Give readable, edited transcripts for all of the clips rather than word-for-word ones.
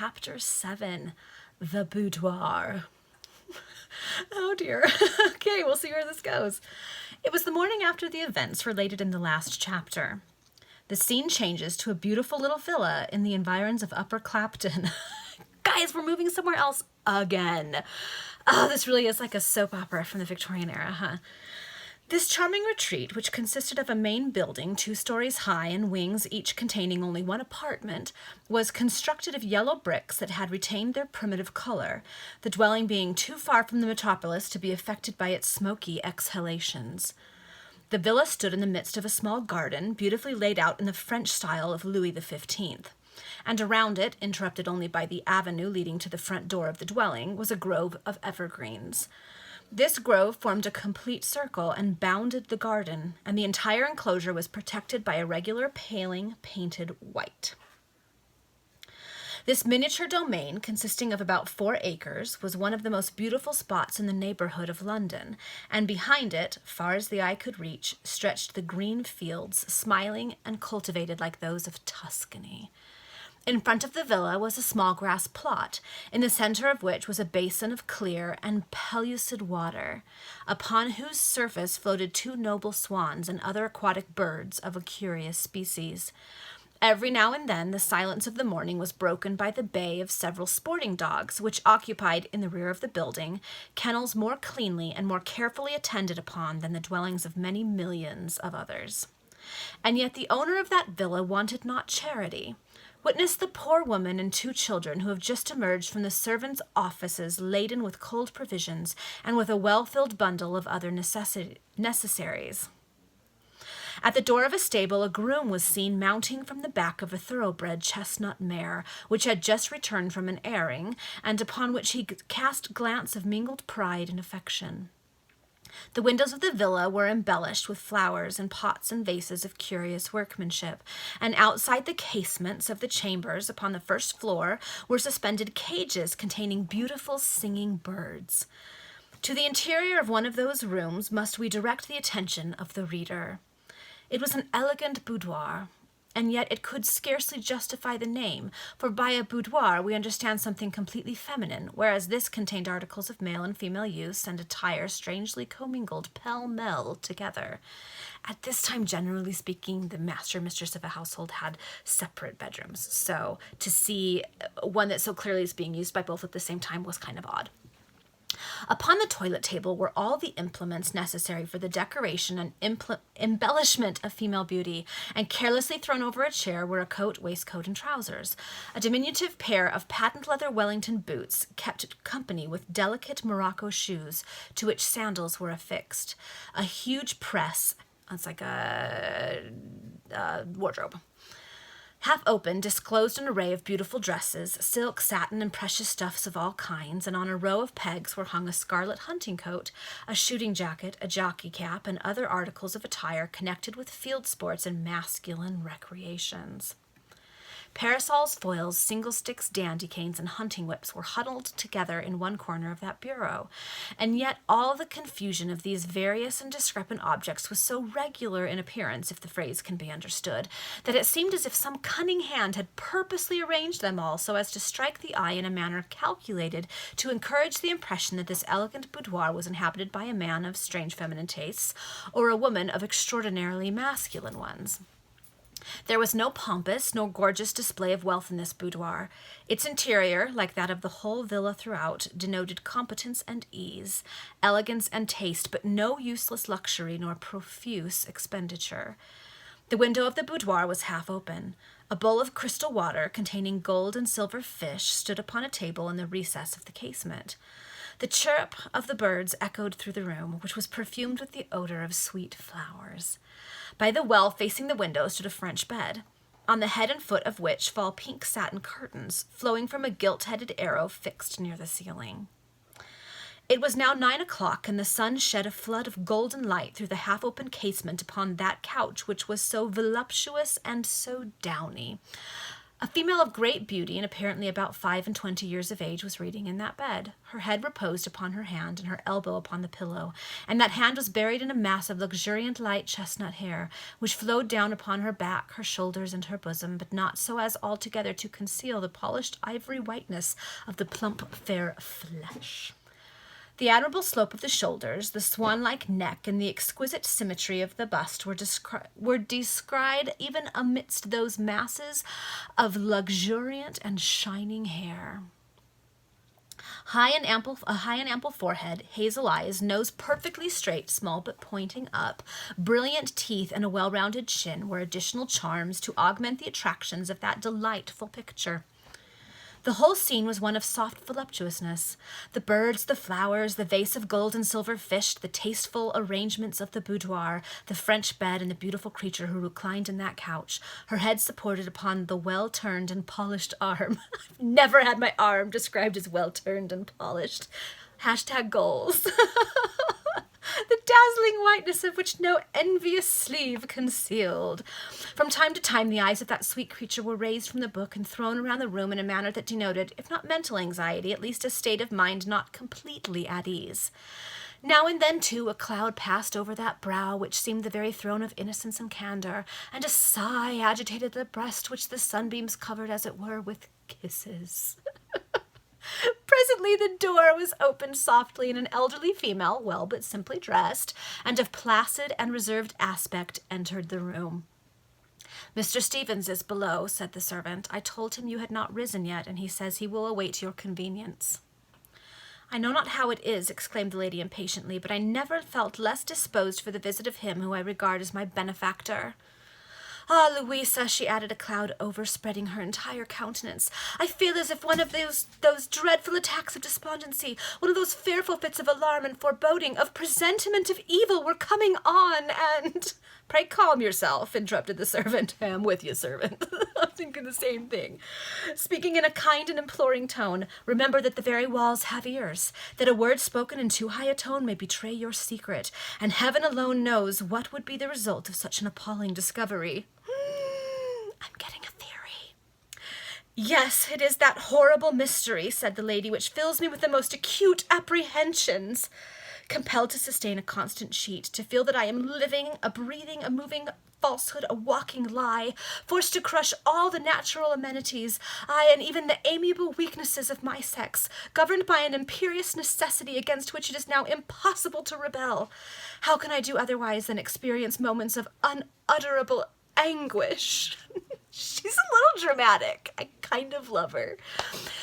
Chapter 7, The Boudoir. Oh dear. Okay, we'll see where this goes. It was the morning after the events related in the last chapter. The scene changes to a beautiful little villa in the environs of Upper Clapton. Guys, we're moving somewhere else again. Oh, this really is like a soap opera from the Victorian era, huh? This charming retreat, which consisted of a main building 2 stories high and wings each containing only one apartment, was constructed of yellow bricks that had retained their primitive color, the dwelling being too far from the metropolis to be affected by its smoky exhalations. The villa stood in the midst of a small garden, beautifully laid out in the French style of Louis XV, and around it, interrupted only by the avenue leading to the front door of the dwelling, was a grove of evergreens. This grove formed a complete circle and bounded the garden, and the entire enclosure was protected by a regular paling painted white. This miniature domain, consisting of about 4 acres, was one of the most beautiful spots in the neighborhood of London, and behind it, far as the eye could reach, stretched the green fields, smiling and cultivated like those of Tuscany. In front of the villa was a small grass plot, in the center of which was a basin of clear and pellucid water, upon whose surface floated 2 noble swans and other aquatic birds of a curious species. Every now and then the silence of the morning was broken by the bay of several sporting dogs, which occupied, in the rear of the building, kennels more cleanly and more carefully attended upon than the dwellings of many millions of others. And yet the owner of that villa wanted not charity. Witness the poor woman and 2 children who have just emerged from the servants' offices laden with cold provisions and with a well-filled bundle of other necessaries. At the door of a stable, a groom was seen mounting from the back of a thoroughbred chestnut mare, which had just returned from an airing, and upon which he cast glance of mingled pride and affection. The windows of the villa were embellished with flowers and pots and vases of curious workmanship, and outside the casements of the chambers upon the first floor were suspended cages containing beautiful singing birds. To the interior of one of those rooms must we direct the attention of the reader. It was an elegant boudoir, and yet it could scarcely justify the name, for by a boudoir we understand something completely feminine, whereas this contained articles of male and female use and attire strangely commingled pell-mell together. At this time, generally speaking, the master and mistress of a household had separate bedrooms, so to see one that so clearly is being used by both at the same time was kind of odd. Upon the toilet table were all the implements necessary for the decoration and embellishment of female beauty, and carelessly thrown over a chair were a coat, waistcoat, and trousers. A diminutive pair of patent leather Wellington boots kept company with delicate Morocco shoes, to which sandals were affixed. A huge press, it's like a wardrobe, half open, disclosed an array of beautiful dresses, silk, satin, and precious stuffs of all kinds, and on a row of pegs were hung a scarlet hunting coat, a shooting jacket, a jockey cap, and other articles of attire connected with field sports and masculine recreations. Parasols, foils, single sticks, dandy canes, and hunting whips were huddled together in one corner of that bureau, and yet all the confusion of these various and discrepant objects was so regular in appearance, if the phrase can be understood, that it seemed as if some cunning hand had purposely arranged them all so as to strike the eye in a manner calculated to encourage the impression that this elegant boudoir was inhabited by a man of strange feminine tastes, or a woman of extraordinarily masculine ones. There was no pompous nor gorgeous display of wealth in this boudoir. Its interior, like that of the whole villa throughout, denoted competence and ease, elegance and taste, but no useless luxury nor profuse expenditure. The window of the boudoir was half open. A bowl of crystal water, containing gold and silver fish, stood upon a table in the recess of the casement. The chirp of the birds echoed through the room, which was perfumed with the odor of sweet flowers. By the well facing the window stood a French bed, on the head and foot of which fall pink satin curtains, flowing from a gilt-headed arrow fixed near the ceiling. It was now 9 o'clock, and the sun shed a flood of golden light through the half-open casement upon that couch which was so voluptuous and so downy. A female of great beauty and apparently about 25 years of age was reading in that bed. Her head reposed upon her hand and her elbow upon the pillow, and that hand was buried in a mass of luxuriant light chestnut hair, which flowed down upon her back, her shoulders, and her bosom, but not so as altogether to conceal the polished ivory whiteness of the plump, fair flesh. The admirable slope of the shoulders, the swan-like neck, and the exquisite symmetry of the bust were descried even amidst those masses of luxuriant and shining hair. A high and ample forehead, hazel eyes, nose perfectly straight, small but pointing up, brilliant teeth, and a well-rounded chin were additional charms to augment the attractions of that delightful picture. The whole scene was one of soft voluptuousness. The birds, the flowers, the vase of gold and silver fish, the tasteful arrangements of the boudoir, the French bed, and the beautiful creature who reclined in that couch, her head supported upon the well-turned and polished arm. I've never had my arm described as well-turned and polished. Hashtag goals. The dazzling whiteness of which no envious sleeve concealed. From time to time, the eyes of that sweet creature were raised from the book and thrown around the room in a manner that denoted, if not mental anxiety, at least a state of mind not completely at ease. Now and then, too, a cloud passed over that brow, which seemed the very throne of innocence and candor, and a sigh agitated the breast which the sunbeams covered, as it were, with kisses. Presently the door was opened softly, and an elderly female, well but simply dressed, and of placid and reserved aspect, entered the room. "Mr. Stevens is below," said the servant. "I told him you had not risen yet, and he says he will await your convenience." "I know not how it is," exclaimed the lady impatiently, "but I never felt less disposed for the visit of him who I regard as my benefactor. Ah, Louisa," she added, a cloud overspreading her entire countenance, "I feel as if one of those dreadful attacks of despondency, one of those fearful fits of alarm and foreboding, of presentiment of evil, were coming on, and—" "Pray calm yourself," interrupted the servant. "I am with you, servant." I'm thinking the same thing. Speaking in a kind and imploring tone, "Remember that the very walls have ears, that a word spoken in too high a tone may betray your secret, and heaven alone knows what would be the result of such an appalling discovery." I'm getting a theory. "Yes, it is that horrible mystery," said the lady, "which fills me with the most acute apprehensions. Compelled to sustain a constant cheat, to feel that I am living, a breathing, a moving falsehood, a walking lie, forced to crush all the natural amenities, aye, and even the amiable weaknesses of my sex, governed by an imperious necessity against which it is now impossible to rebel. How can I do otherwise than experience moments of unutterable anguish?" She's a little dramatic. I kind of love her.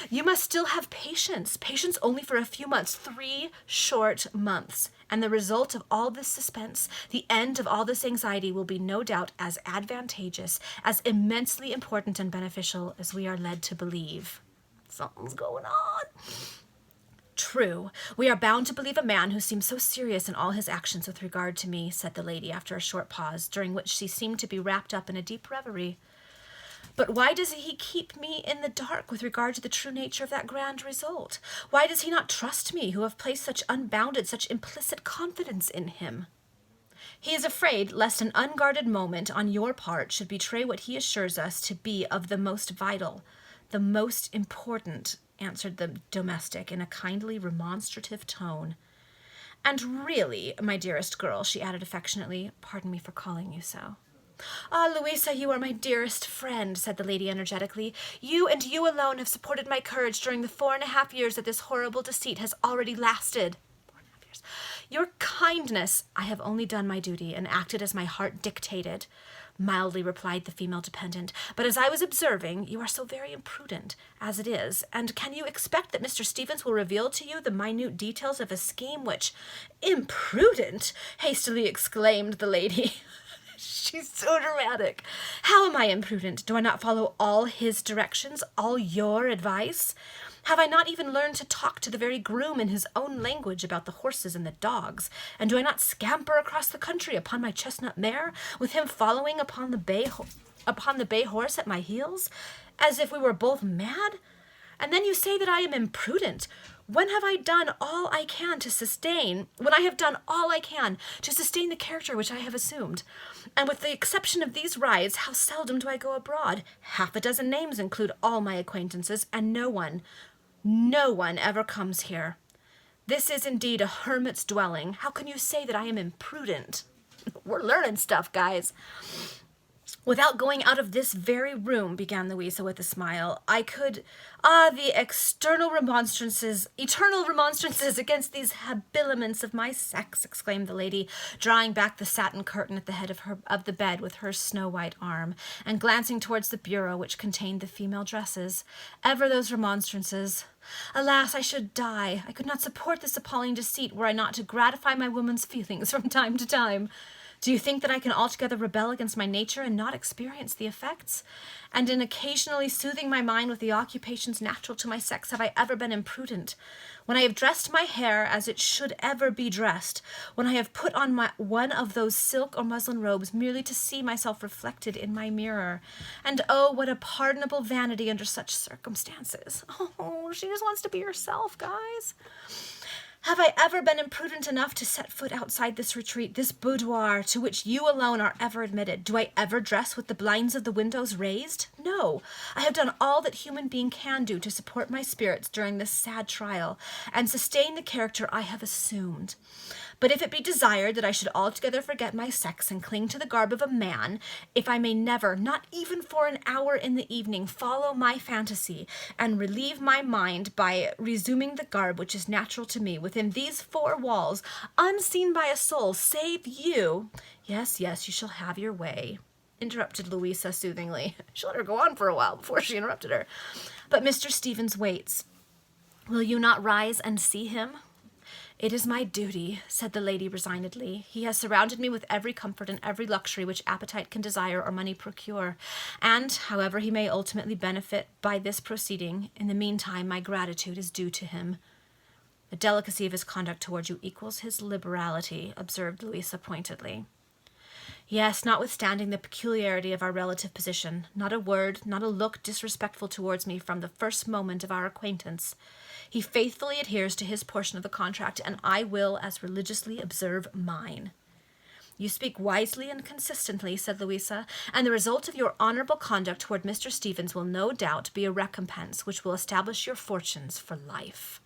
"You must still have patience. Patience only for a few months, 3 short months. And the result of all this suspense, the end of all this anxiety, will be no doubt as advantageous, as immensely important and beneficial as we are led to believe." Something's going on. "True, we are bound to believe a man who seems so serious in all his actions with regard to me," said the lady after a short pause, during which she seemed to be wrapped up in a deep reverie. "But why does he keep me in the dark with regard to the true nature of that grand result? Why does he not trust me, who have placed such unbounded, such implicit confidence in him?" "He is afraid lest an unguarded moment on your part should betray what he assures us to be of the most vital, the most important," answered the domestic in a kindly remonstrative tone. "And really, my dearest girl," she added affectionately, "pardon me for calling you so." "Ah, Louisa, you are my dearest friend," said the lady energetically. "You and you alone have supported my courage during the 4.5 years that this horrible deceit has already lasted. 4.5 years. Your kindness—" "I have only done my duty and acted as my heart dictated," mildly replied the female dependent. "But as I was observing, you are so very imprudent, as it is, and can you expect that Mr. Stevens will reveal to you the minute details of a scheme which—" "Imprudent!" hastily exclaimed the lady. She's so dramatic. "How am I imprudent? Do I not follow all his directions, all your advice? Have I not even learned to talk to the very groom in his own language about the horses and the dogs? And do I not scamper across the country upon my chestnut mare, with him following upon the bay horse at my heels, as if we were both mad? And then you say that I am imprudent. When have I done all I can to sustain, when I have done all I can to sustain the character which I have assumed? And with the exception of these rides, how seldom do I go abroad? Half a dozen names include all my acquaintances, and no one ever comes here. This is indeed a hermit's dwelling. How can you say that I am imprudent? We're learning stuff, guys. Without going out of this very room, began Louisa with a smile, I could, the eternal remonstrances against these habiliments of my sex, exclaimed the lady, drawing back the satin curtain at the head of the bed with her snow-white arm, and glancing towards the bureau which contained the female dresses. Ever those remonstrances. Alas, I should die. I could not support this appalling deceit were I not to gratify my woman's feelings from time to time. Do you think that I can altogether rebel against my nature and not experience the effects? And in occasionally soothing my mind with the occupations natural to my sex, have I ever been imprudent? When I have dressed my hair as it should ever be dressed, when I have put on one of those silk or muslin robes merely to see myself reflected in my mirror. And oh, what a pardonable vanity under such circumstances. Oh, she just wants to be herself, guys. Have I ever been imprudent enough to set foot outside this retreat, this boudoir, to which you alone are ever admitted? Do I ever dress with the blinds of the windows raised? No. I have done all that human being can do to support my spirits during this sad trial, and sustain the character I have assumed. But if it be desired that I should altogether forget my sex and cling to the garb of a man, if I may never, not even for an hour in the evening, follow my fantasy, and relieve my mind by resuming the garb which is natural to me, within these four walls, unseen by a soul, save you— Yes, you shall have your way, interrupted Louisa soothingly. She let her go on for a while before she interrupted her. But Mr. Stevens waits. Will you not rise and see him? It is my duty, said the lady resignedly. He has surrounded me with every comfort and every luxury which appetite can desire or money procure, and, however he may ultimately benefit by this proceeding, in the meantime my gratitude is due to him. The delicacy of his conduct towards you equals his liberality, observed Louisa pointedly. Yes, notwithstanding the peculiarity of our relative position, not a word, not a look disrespectful towards me from the first moment of our acquaintance. He faithfully adheres to his portion of the contract, and I will as religiously observe mine. You speak wisely and consistently, said Louisa, and the result of your honorable conduct toward Mr. Stevens will no doubt be a recompense which will establish your fortunes for life.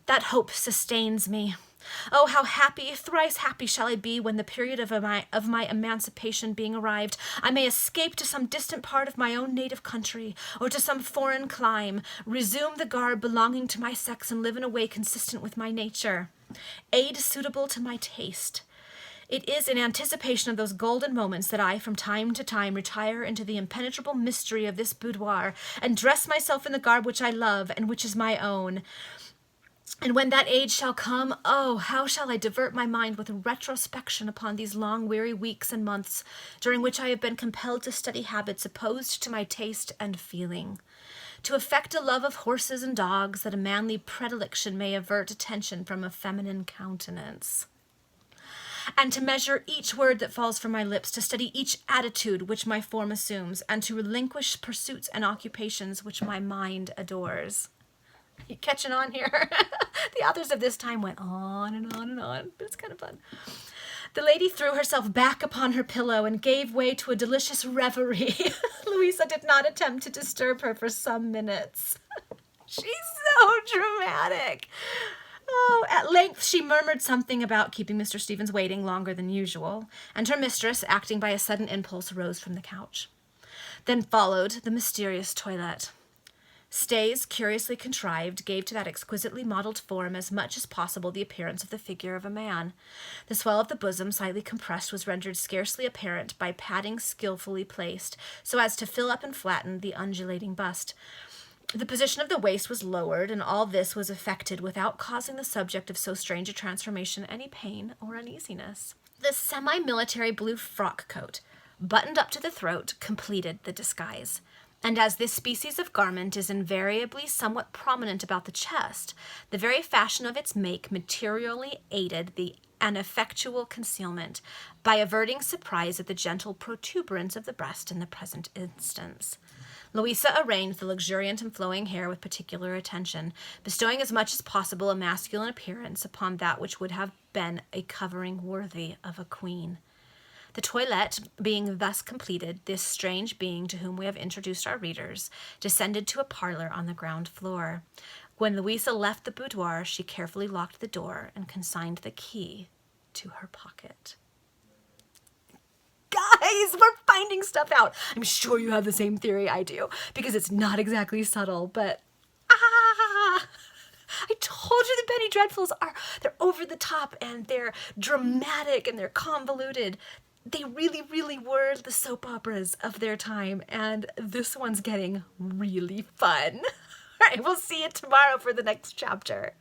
That hope sustains me. Oh, how happy, thrice happy shall I be when the period of my emancipation being arrived, I may escape to some distant part of my own native country, or to some foreign clime, resume the garb belonging to my sex, and live in a way consistent with my nature, aid suitable to my taste. It is in anticipation of those golden moments that I from time to time retire into the impenetrable mystery of this boudoir, and dress myself in the garb which I love, and which is my own. And when that age shall come, oh, how shall I divert my mind with retrospection upon these long, weary weeks and months, during which I have been compelled to study habits opposed to my taste and feeling, to affect a love of horses and dogs, that a manly predilection may avert attention from a feminine countenance, and to measure each word that falls from my lips, to study each attitude which my form assumes, and to relinquish pursuits and occupations which my mind adores. You catching on here? The authors of this time went on and on and on, but it's kind of fun. The lady threw herself back upon her pillow and gave way to a delicious reverie. Louisa did not attempt to disturb her for some minutes. She's so dramatic. Oh, at length she murmured something about keeping Mr. Stevens waiting longer than usual, and her mistress, acting by a sudden impulse, rose from the couch. Then followed the mysterious toilette. Stays, curiously contrived, gave to that exquisitely modelled form as much as possible the appearance of the figure of a man. The swell of the bosom, slightly compressed, was rendered scarcely apparent by padding skilfully placed, so as to fill up and flatten the undulating bust. The position of the waist was lowered, and all this was effected without causing the subject of so strange a transformation any pain or uneasiness. The semi-military blue frock coat, buttoned up to the throat, completed the disguise. And as this species of garment is invariably somewhat prominent about the chest, the very fashion of its make materially aided an effectual concealment, by averting surprise at the gentle protuberance of the breast in the present instance. Louisa arranged the luxuriant and flowing hair with particular attention, bestowing as much as possible a masculine appearance upon that which would have been a covering worthy of a queen. The toilette being thus completed, this strange being to whom we have introduced our readers descended to a parlor on the ground floor. When Louisa left the boudoir, she carefully locked the door and consigned the key to her pocket. Guys, we're finding stuff out. I'm sure you have the same theory I do, because it's not exactly subtle, but I told you the Penny Dreadfuls they're over the top and they're dramatic and they're convoluted. They really, really were the soap operas of their time, and this one's getting really fun. All right, we'll see you tomorrow for the next chapter.